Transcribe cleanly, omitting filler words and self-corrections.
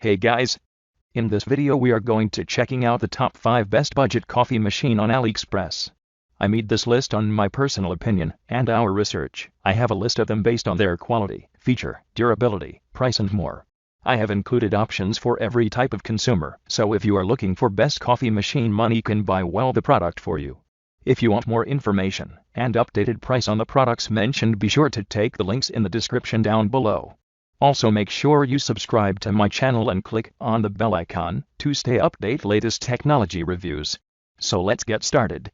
Hey guys! In this video we are going to checking out the top 5 best budget coffee machine on Aliexpress. I made this list on my personal opinion and our research. I have a list of them based on their quality, feature, durability, price and more. I have included options for every type of consumer, so if you are looking for best coffee machine money can buy well the product for you. If you want more information and updated price on the products mentioned, be sure to take the links in the description down below. Also make sure you subscribe to my channel and click on the bell icon to stay updated latest technology reviews. So let's get started.